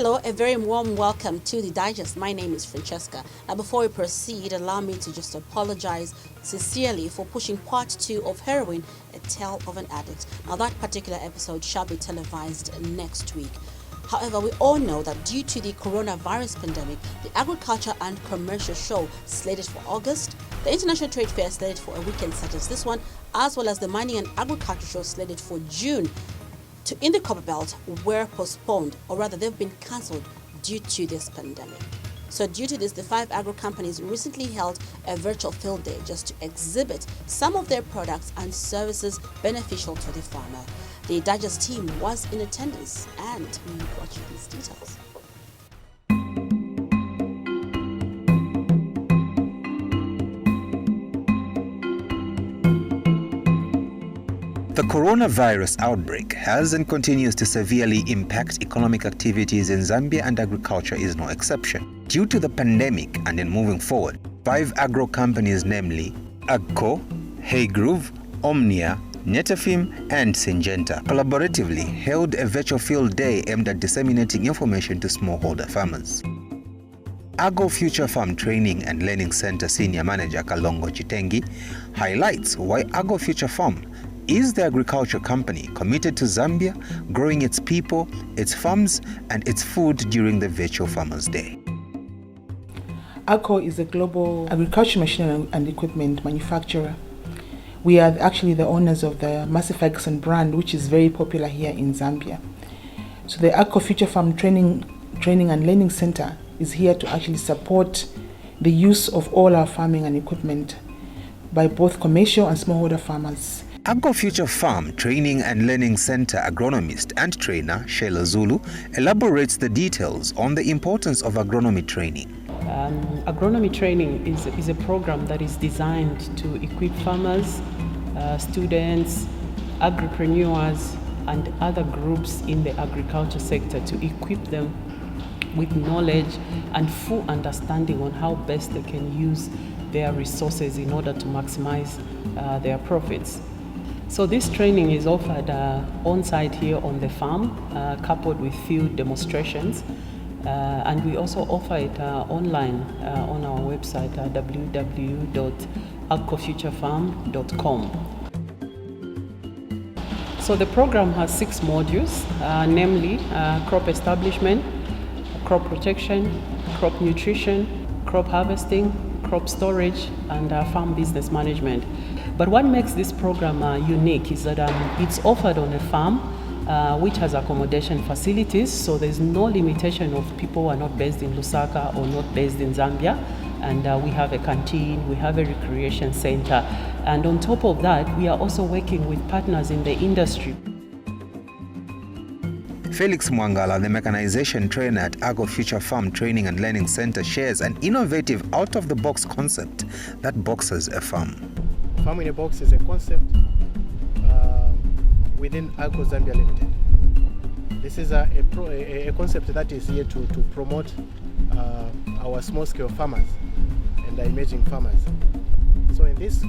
Hello, a very warm welcome to the Digest. My name is Francesca. Now, before we proceed, allow me to just apologize sincerely for pushing part 2 of Heroin, A Tale of an Addict. Now, that particular episode shall be televised next week. However, we all know that due to the coronavirus pandemic, the Agriculture and Commercial Show slated for August, the International Trade Fair slated for a weekend such as this one, as well as the Mining and Agriculture Show slated for June, in the Copper Belt were postponed, or rather they've been cancelled due to this pandemic. So due to this, the 5 agro companies recently held a virtual field day just to exhibit some of their products and services beneficial to the farmer. The Digest team was in attendance and we brought you these details. The coronavirus outbreak has and continues to severely impact economic activities in Zambia, and agriculture is no exception. Due to the pandemic and in moving forward, 5 agro companies, namely Agco, Haygrove, Omnia, Netafim and Syngenta, collaboratively held a virtual field day aimed at disseminating information to smallholder farmers. Agro Future Farm Training and Learning Center Senior Manager Kalongo Chitengi highlights why Agro Future Farm is the agriculture company committed to Zambia, growing its people, its farms, and its food during the virtual Farmers' Day. Agco is a global agriculture machinery and equipment manufacturer. We are actually the owners of the Massey Ferguson brand, which is very popular here in Zambia. So the Agco Future Farm Training and Learning Center is here to actually support the use of all our farming and equipment by both commercial and smallholder farmers. Agco Future Farm Training and Learning Center agronomist and trainer Sheila Zulu elaborates the details on the importance of agronomy training. Agronomy training is a program that is designed to equip farmers, students, agripreneurs, and other groups in the agriculture sector to equip them with knowledge and full understanding on how best they can use their resources in order to maximize their profits. So this training is offered on-site here on the farm, coupled with field demonstrations. And we also offer it online on our website, www.agcofuturefarm.com. So the program has 6 modules, namely crop establishment, crop protection, crop nutrition, crop harvesting, crop storage, and farm business management. But what makes this program unique is that it's offered on a farm which has accommodation facilities, so there's no limitation of people who are not based in Lusaka or not based in Zambia. And we have a canteen, we have a recreation center, and on top of that, we are also working with partners in the industry. Felix Mwangala, the mechanization trainer at Agco Future Farm Training and Learning Center, shares an innovative out-of-the-box concept that boxes a farm. Farm in a Box is a concept within Agco Zambia Limited. This is a concept that is here to promote our small-scale farmers and the emerging farmers. So in this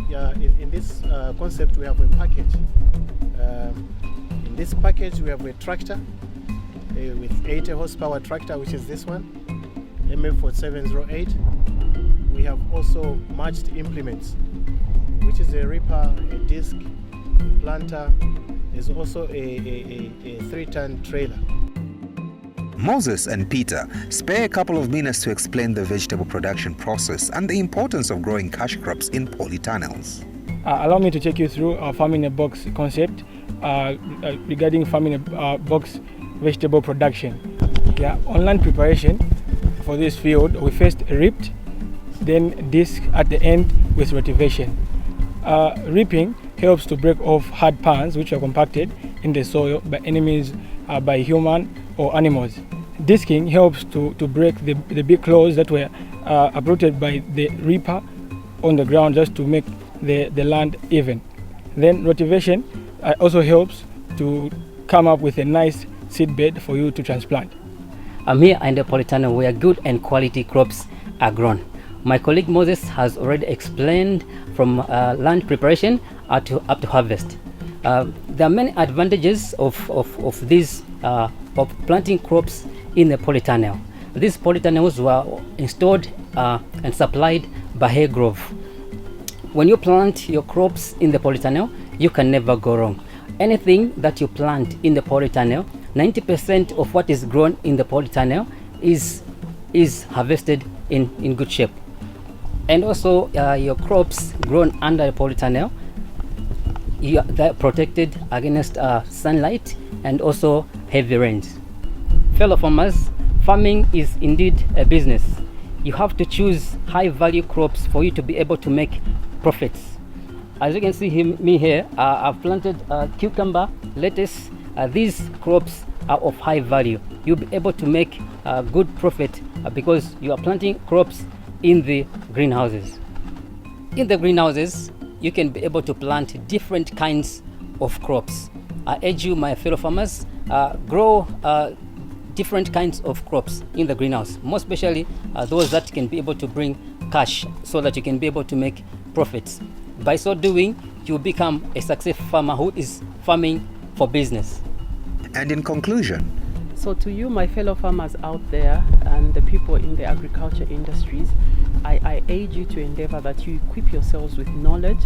concept, we have a package. In this package, we have a tractor with 80 horsepower tractor, which is this one, MF4708. We have also matched implements, which is a reaper, a disc, planter. There's also a 3-ton trailer. Moses and Peter spare a couple of minutes to explain the vegetable production process and the importance of growing cash crops in polytunnels. Allow me to take you through our farm in a box concept regarding farm in a box vegetable production. On land preparation for this field, we first reaped, then disc at the end with rotivation. Reaping helps to break off hard pans which are compacted in the soil by enemies by human or animals. Disking helps to break the big claws that were uprooted by the reaper on the ground just to make the land even. Then rotivation also helps to come up with a nice seed bed for you to transplant. I'm here in the polytunnel where good and quality crops are grown. My colleague Moses has already explained from land preparation up to harvest. There are many advantages of these of planting crops in the polytunnel. These polytunnels were installed and supplied by Haygrove. When you plant your crops in the polytunnel, you can never go wrong. Anything that you plant in the polytunnel, 90% of what is grown in the polytunnel is harvested in good shape. And also your crops grown under the polytunnel, they're protected against sunlight and also heavy rains. Fellow farmers, farming is indeed a business. You have to choose high value crops for you to be able to make profits. As you can see me here, I've planted cucumber, lettuce. These crops are of high value. You'll be able to make good profit because you are planting crops in the greenhouses. In the greenhouses, you can be able to plant different kinds of crops. I urge you, my fellow farmers, grow different kinds of crops in the greenhouse, more especially those that can be able to bring cash so that you can be able to make profits. By so doing, you become a successful farmer who is farming for business. And in conclusion, So to you, my fellow farmers out there and the people in the agriculture industries, I urge you to endeavor that you equip yourselves with knowledge,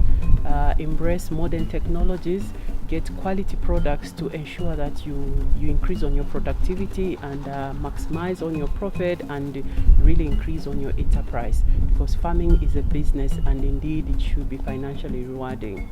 embrace modern technologies, get quality products to ensure that you increase on your productivity and maximize on your profit and really increase on your enterprise, because farming is a business and indeed it should be financially rewarding.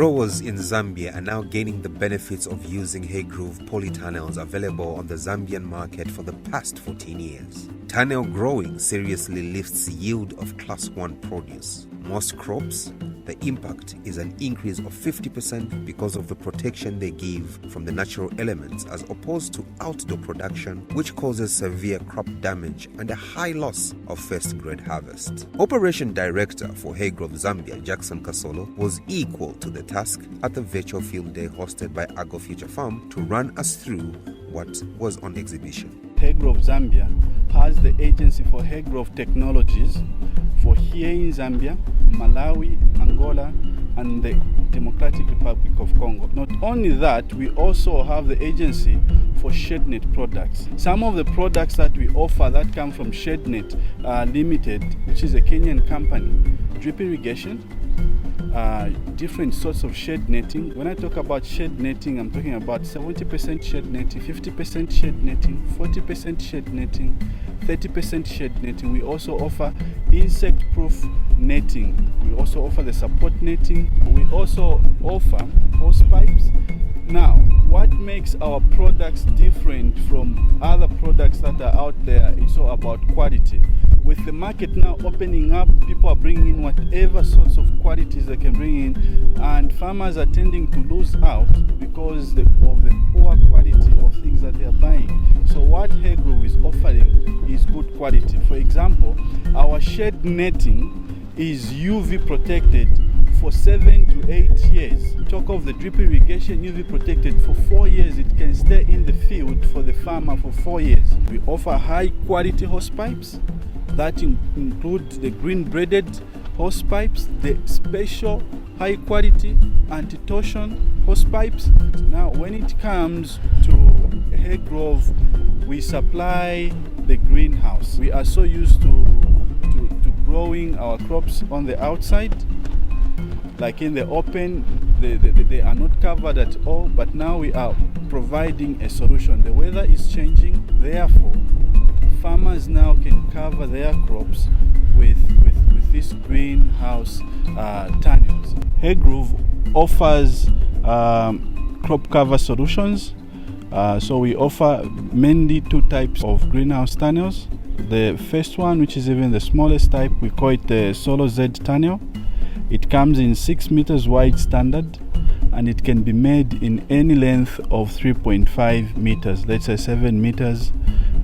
growers in Zambia are now gaining the benefits of using Haygrove polytunnels available on the Zambian market for the past 14 years. Tunnel growing seriously lifts yield of Class 1 produce. Most crops, the impact is an increase of 50% because of the protection they give from the natural elements as opposed to outdoor production, which causes severe crop damage and a high loss of first-grade harvest. Operation Director for Haygrove Zambia, Jackson Kasolo, was equal to the task at the virtual field day hosted by Agro Future Farm to run us through what was on exhibition. Haygrove Zambia has the agency for Haygrove Technologies for here in Zambia, Malawi, Angola, and the Democratic Republic of Congo. Not only that, we also have the agency for ShedNet products. Some of the products that we offer that come from ShedNet Limited, which is a Kenyan company, drip irrigation, different sorts of shed netting. When I talk about shed netting, I'm talking about 70% shed netting, 50% shed netting, 40% shed netting, 30% shed netting. We also offer insect-proof netting. We also offer the support netting. We also offer hose pipes. Now, what makes our products different from other products that are out there is all about quality. With the market now opening up, people are bringing in whatever sorts of qualities they can bring in, and farmers are tending to lose out because of the poor quality of things that they are buying. So what Haygrove is offering is good quality. For example, our shed netting is UV protected for 7 to 8 years. Talk of the drip irrigation, UV protected for 4 years. It can stay in the field for the farmer for 4 years. We offer high quality hose pipes that include the green braided hose pipes, the special high quality anti-torsion hose pipes. Now when it comes to Haygrove, we supply the greenhouse. We are so used to growing our crops on the outside, like in the open. They are not covered at all, but now we are providing a solution. The weather is changing, therefore farmers now can cover their crops with these greenhouse tunnels. Haygrove offers crop cover solutions. So we offer mainly 2 types of greenhouse tunnels. The first one, which is even the smallest type, we call it the Solo Z tunnel. It comes in 6 meters wide standard, and it can be made in any length of 3.5 meters. Let's say 7 meters,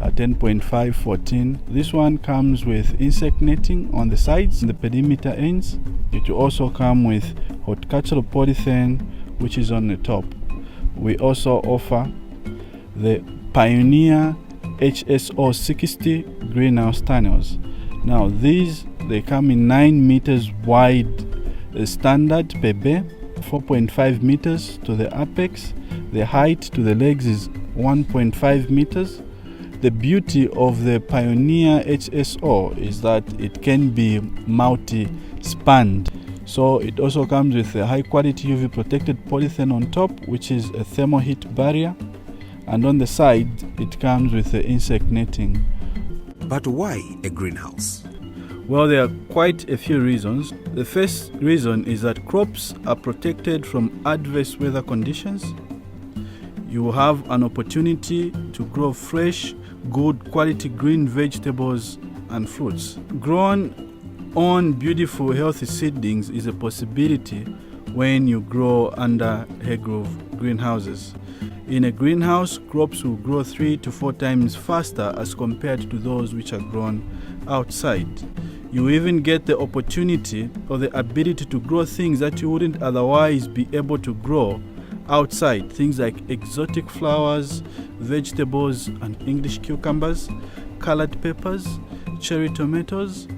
10.5, 14. This one comes with insect netting on the sides and the perimeter ends. It will also come with horticultural polythene, which is on the top. We also offer the Pioneer HSO 60 greenhouse tunnels. Now these, they come in 9 meters wide standard per bay, 4.5 meters to the apex. The height to the legs is 1.5 meters. The beauty of the Pioneer HSO is that it can be multi-spanned. So it also comes with a high quality UV protected polythene on top, which is a thermal heat barrier. And on the side, it comes with the insect netting. But why a greenhouse? Well, there are quite a few reasons. The first reason is that crops are protected from adverse weather conditions. You have an opportunity to grow fresh, good quality green vegetables and fruits. Grown on beautiful healthy seedlings is a possibility when you grow under hay-grove greenhouses. In a greenhouse, crops will grow 3 to 4 times faster as compared to those which are grown outside. You even get the opportunity or the ability to grow things that you wouldn't otherwise be able to grow outside. Things like exotic flowers, vegetables and English cucumbers, colored peppers, cherry tomatoes,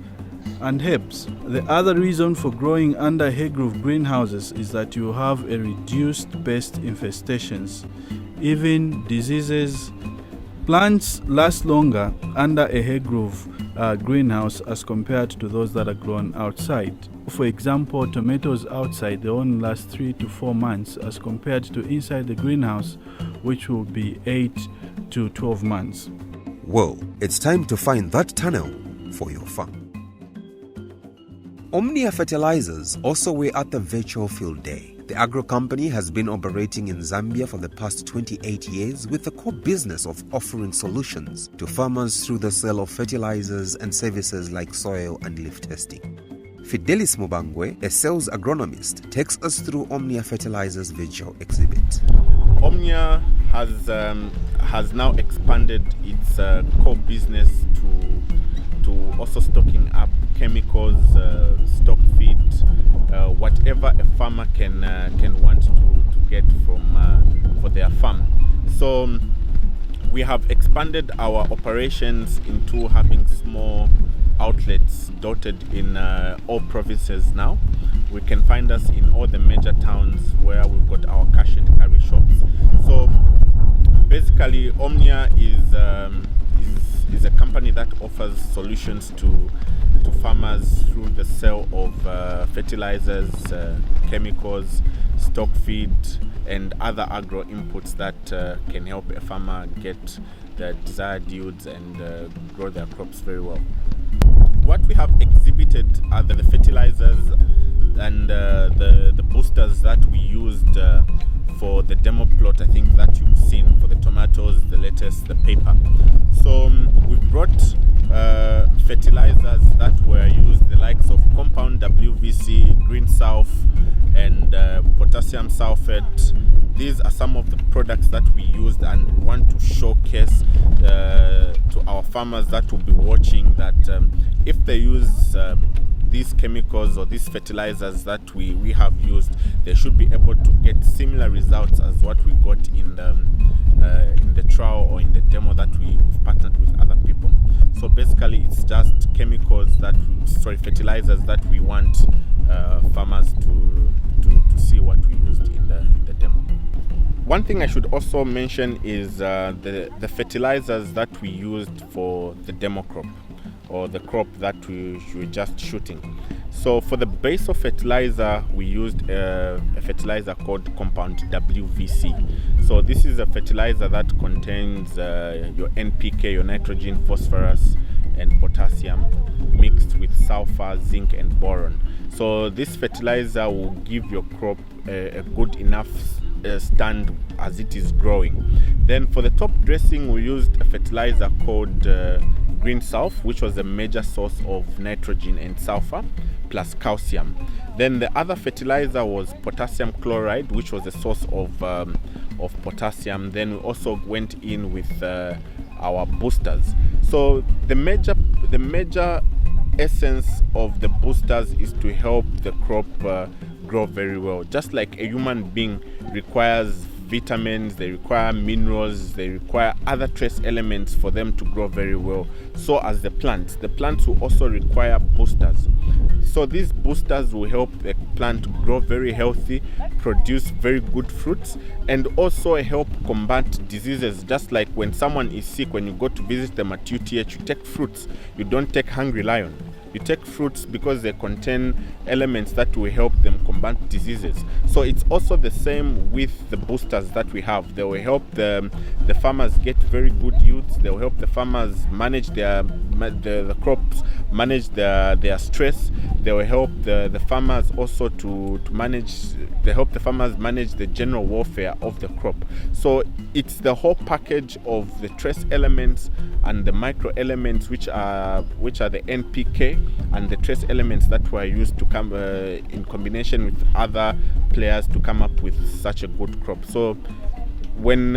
and herbs. The other reason for growing under hay-grove greenhouses is that you have a reduced pest infestations, even diseases. Plants last longer under a hay-grove greenhouse as compared to those that are grown outside. For example, tomatoes outside, they only last 3 to 4 months as compared to inside the greenhouse, which will be 8 to 12 months. Well, it's time to find that tunnel for your farm. Omnia Fertilizers also were at the virtual field day. The agro company has been operating in Zambia for the past 28 years with the core business of offering solutions to farmers through the sale of fertilizers and services like soil and leaf testing. Fidelis Mubangwe, a sales agronomist, takes us through Omnia Fertilizers' virtual exhibit. Omnia has now expanded its core business to also stocking up chemicals, stock feed, whatever a farmer can want to get from for their farm. So we have expanded our operations into having small outlets dotted in all provinces now. We can find us in all the major towns where we've got our cash and carry shops. So basically, Omnia is a company that offers solutions to farmers through the sale of fertilizers, chemicals, stock feed, and other agro inputs that can help a farmer get the desired yields and grow their crops very well. What we have exhibited are the fertilizers and the boosters that we used for the demo plot, I think, that you've seen for the tomatoes, the lettuce, the pepper. So we've brought fertilizers that were used, the likes of compound WVC, green sulf, and potassium sulfate. These are some of the products that we used and want to showcase to our farmers that will be watching that if they use these chemicals or these fertilizers that we have used, they should be able to get similar results as what we got in the trial or in the demo that we've partnered with other people. So basically, it's just chemicals fertilizers that we want farmers to see what we used in the demo. One thing I should also mention is the fertilizers that we used for the demo crop, or the crop that we were just shooting. So for the base of fertilizer, we used a fertilizer called compound WVC. So this is a fertilizer that contains your NPK, your nitrogen, phosphorus, and potassium mixed with sulfur, zinc, and boron. So this fertilizer will give your crop a good enough stand as it is growing. Then for the top dressing, we used a fertilizer called green sulf, which was a major source of nitrogen and sulfur plus calcium. Then the other fertilizer was potassium chloride, which was a source of potassium. Then we also went in with our boosters. So the major essence of the boosters is to help the crop grow very well. Just like a human being requires vitamins, they require minerals, they require other trace elements for them to grow very well. So as the plants will also require boosters. So these boosters will help the plant grow very healthy, produce very good fruits, and also help combat diseases. Just like when someone is sick, when you go to visit them at UTH, you take fruits. You don't take Hungry Lion. You take fruits because they contain elements that will help them combat diseases. So it's also the same with the boosters that we have. They will help the farmers get very good yields. They will help the farmers manage the crops, manage their stress. They will help the farmers also to manage. They help the farmers manage the general welfare of the crop. So it's the whole package of the trace elements and the micro elements, which are the NPK, and the trace elements that were used to come in combination with other players to come up with such a good crop. So when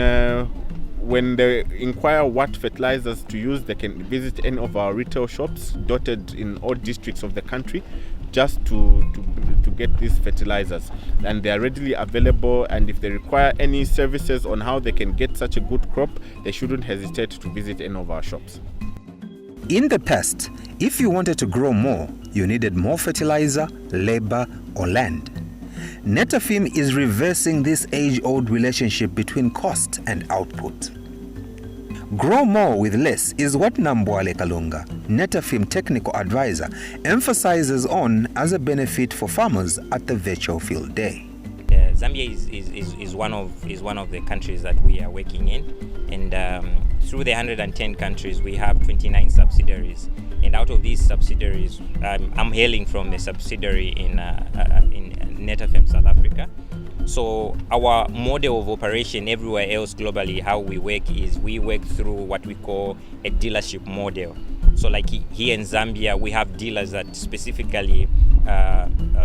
they inquire what fertilizers to use, they can visit any of our retail shops dotted in all districts of the country just to get these fertilizers, and they are readily available. And if they require any services on how they can get such a good crop, they shouldn't hesitate to visit any of our shops. In the past, if you wanted to grow more, you needed more fertilizer, labor, or land. Netafim is reversing this age-old relationship between cost and output. Grow more with less is what Nambwale Kalunga, Netafim technical advisor, emphasizes on as a benefit for farmers at the virtual field day. Zambia is one of the countries that we are working in, and through the 110 countries we have 29 subsidiaries, and out of these subsidiaries, I'm hailing from a subsidiary in Netafim South Africa. So our model of operation everywhere else globally, how we work is we work through what we call a dealership model. So like here in Zambia, we have dealers that specifically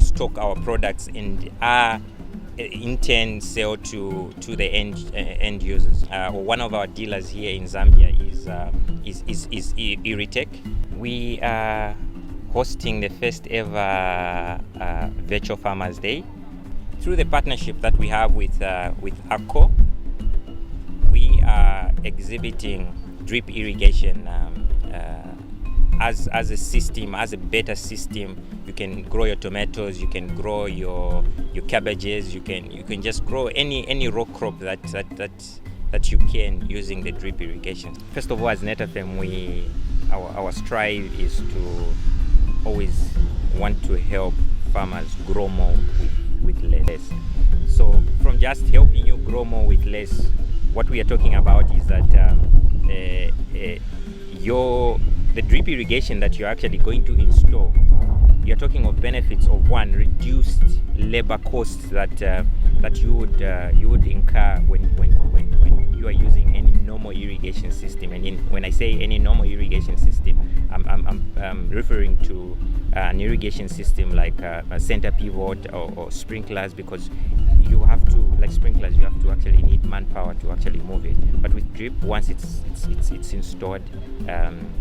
stock our products and are in turn sell to the end users. One of our dealers here in Zambia is Iritech. We are hosting the first ever Virtual Farmers Day. Through the partnership that we have with ACO, we are exhibiting drip irrigation as a system, as a better system. You can grow your tomatoes, you can grow your cabbages, you can just grow any row crop that you can using the drip irrigation. First of all, as Netafim, our strive is to always want to help farmers grow more with less. So from just helping you grow more with less, what we are talking about is that the drip irrigation that you're actually going to install, you're talking of benefits of one, reduced labor costs that you would incur when you are using any normal irrigation system. And when I say any normal irrigation system, I'm referring to an irrigation system like a center pivot or sprinklers, because you have to, like sprinklers, you have to actually need manpower to actually move it. But with drip, once it's installed,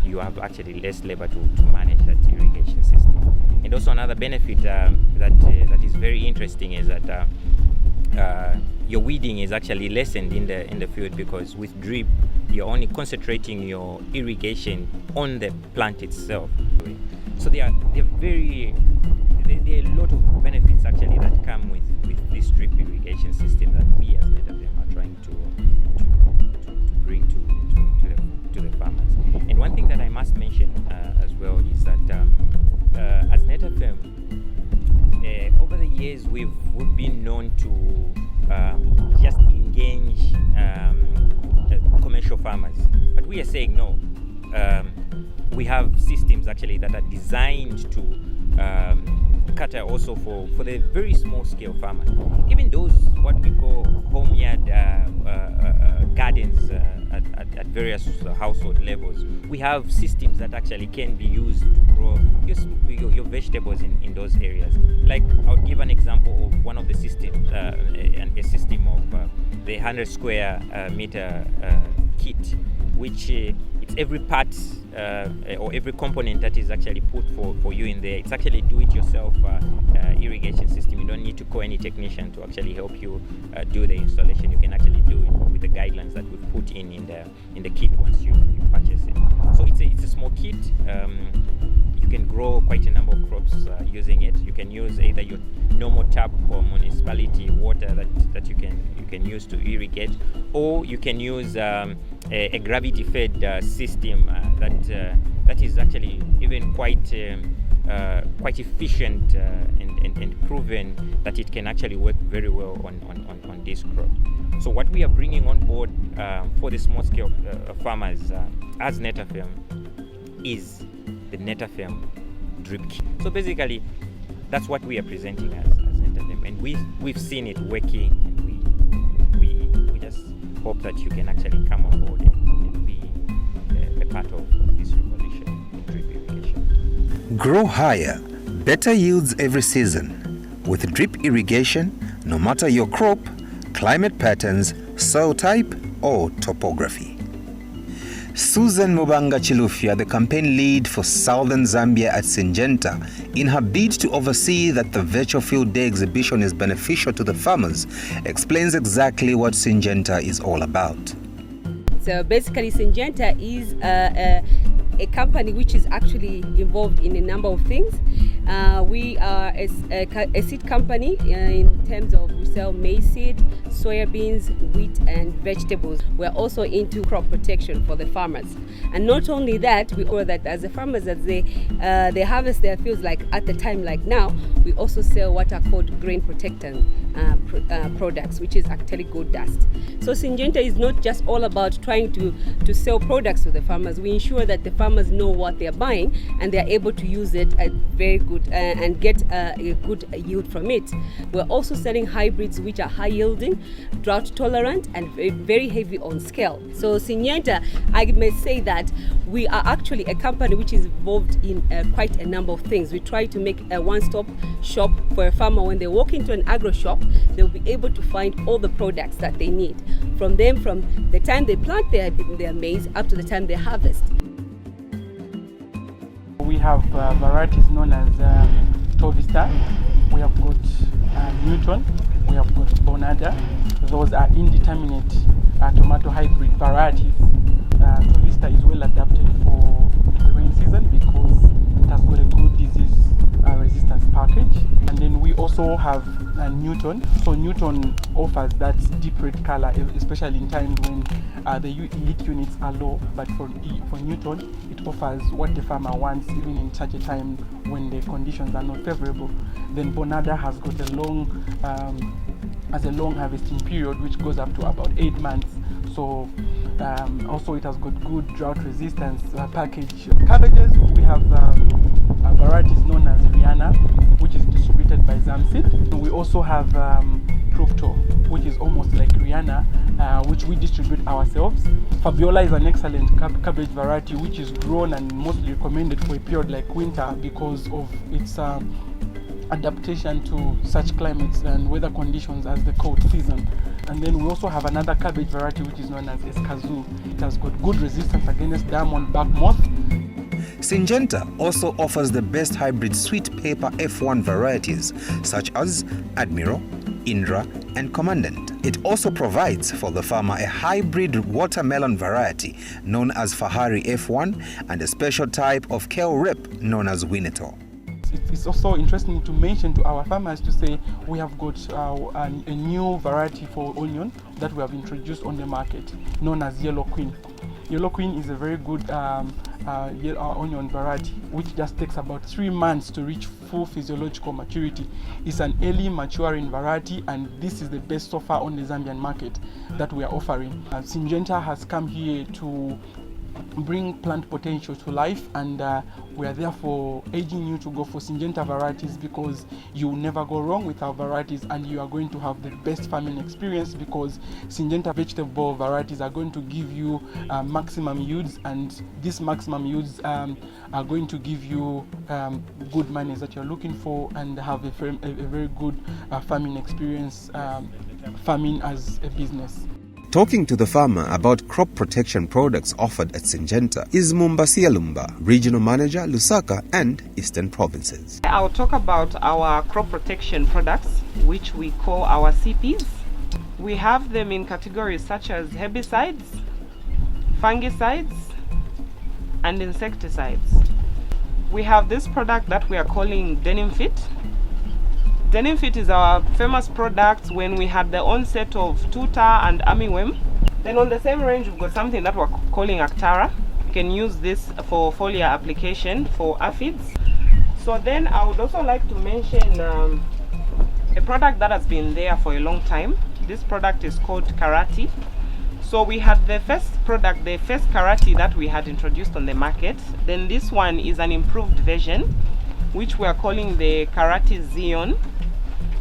you have actually less labor to manage that irrigation system. And also another benefit that is very interesting is that your weeding is actually lessened in the field, because with drip you're only concentrating your irrigation on the plant itself. So there are a lot of benefits actually that come with this drip irrigation system that we as Netafim are trying to bring to the farmers. And one thing that I must mention as well is that as Netafim, over the years we've been known to just engage commercial farmers, but we are saying no. We have systems actually that are designed to cater also for the very small scale farmer, even those what we call homeyard gardens at various household levels. We have systems that actually can be used to grow your vegetables in those areas. Like I'll give an example of one of the systems, a system of the 100 square meter kit, which it's every part or every component that is actually put for you in there. It's actually do-it-yourself irrigation system. You don't need to call any technician to actually help you do the installation. You can actually do it with the guidelines that we've put in the kit once you purchase it. So it's a small kit. you can grow quite a number of crops using it. You can use either your normal tap or municipality water that you can use to irrigate, or you can use a gravity-fed system that is actually even quite efficient and proven that it can actually work very well on this crop. So what we are bringing on board for the small-scale farmers as Netafem is the Netafem drip kit. So basically, that's what we are presenting as Netafem, and we've seen it working, and we just hope that you can actually come on board and be a part of this revolution in drip irrigation. Grow higher, better yields every season. With drip irrigation, no matter your crop, climate patterns, soil type, or topography. Susan Mubanga Chilufya, the campaign lead for Southern Zambia at Syngenta, in her bid to oversee that the virtual field day exhibition is beneficial to the farmers, explains exactly what Syngenta is all about. So basically, Syngenta is a company which is actually involved in a number of things. We are a seed company in terms of we sell maize seed, soybeans, wheat and vegetables. We're also into crop protection for the farmers. And not only that, we offer that as the farmers, as they harvest their fields, like at the time like now, we also sell what are called grain protectant products, which is actually gold dust. So Syngenta is not just all about trying to sell products to the farmers. We ensure that the farmers know what they're buying and they're able to use it at very good and get a good yield from it. We're also selling hybrids which are high yielding, drought tolerant and very heavy on scale. So Syngenta, I may say that we are actually a company which is involved in quite a number of things. We try to make a one-stop shop for a farmer. When they walk into an agro shop, they'll be able to find all the products that they need from the time they plant their maize up to the time they harvest. We have varieties known as TopStar, we have got Newton, we have got Bonada. Those are indeterminate tomato hybrid varieties. TopStar is well adapted for the rain season because it has got a good disease resistance package. And then we also have Newton. So Newton offers that deep red color, especially in times when the heat units are low. But for Newton, it offers what the farmer wants, even in such a time when the conditions are not favorable. Then Bonada has got a long harvesting period, which goes up to about 8 months. So also it has got good drought resistance package. Cabbages, we have varieties known as Rihanna, which is distributed by Zamseed. We also have Proctor, which is almost like Rihanna, which we distribute ourselves. Fabiola is an excellent cabbage variety which is grown and mostly recommended for a period like winter because of its adaptation to such climates and weather conditions as the cold season. And then we also have another cabbage variety which is known as Escazú. It has got good resistance against diamond back moth. Syngenta also offers the best hybrid sweet pepper F1 varieties such as Admiral, Indra and Commandant. It also provides for the farmer a hybrid watermelon variety known as Fahari F1 and a special type of kale rip known as Winnetou. It's also interesting to mention to our farmers to say we have got a new variety for onion that we have introduced on the market known as Yellow Queen. Yellow Queen is a very good onion variety which just takes about 3 months to reach full physiological maturity. It's an early maturing variety and this is the best so far on the Zambian market that we are offering. Syngenta has come here to bring plant potential to life and we are therefore urging you to go for Syngenta varieties because you will never go wrong with our varieties and you are going to have the best farming experience because Syngenta vegetable varieties are going to give you maximum yields and these maximum yields are going to give you good monies that you're looking for and have a very good farming experience, farming as a business. Talking to the farmer about crop protection products offered at Syngenta is Mumbasia Lumba, Regional Manager, Lusaka and Eastern Provinces. I'll talk about our crop protection products, which we call our CPs. We have them in categories such as herbicides, fungicides, and insecticides. We have this product that we are calling Denim Fit. Denim Fit is our famous product when we had the onset of tuta and armyworm. Then on the same range, we've got something that we're calling Actara. You can use this for foliar application for aphids. So then I would also like to mention a product that has been there for a long time. This product is called Karate. So we had the first product, the first Karate that we had introduced on the market. Then this one is an improved version, which we are calling the Karate Xeon.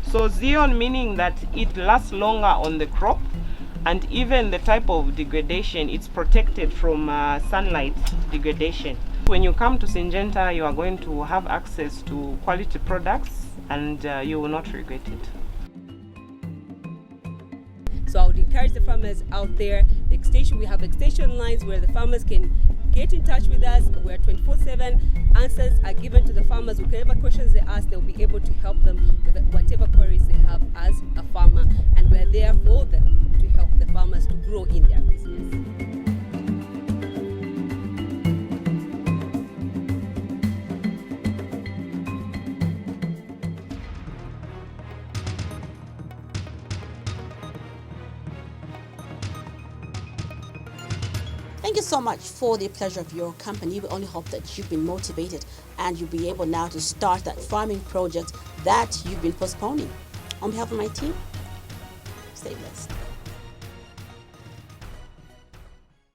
So Xeon meaning that it lasts longer on the crop, and even the type of degradation, it's protected from sunlight degradation. When you come to Syngenta, you are going to have access to quality products, and you will not regret it. So I would encourage the farmers out there, we have extension lines where the farmers can get in touch with us, where 24/7 answers are given to the farmers. Whatever questions they ask, they'll be able to help them with whatever queries they have as a farmer, and we're there for them to help the farmers to grow in their business. Thank you so much for the pleasure of your company. We only hope that you've been motivated and you'll be able now to start that farming project that you've been postponing. On behalf of my team, stay blessed.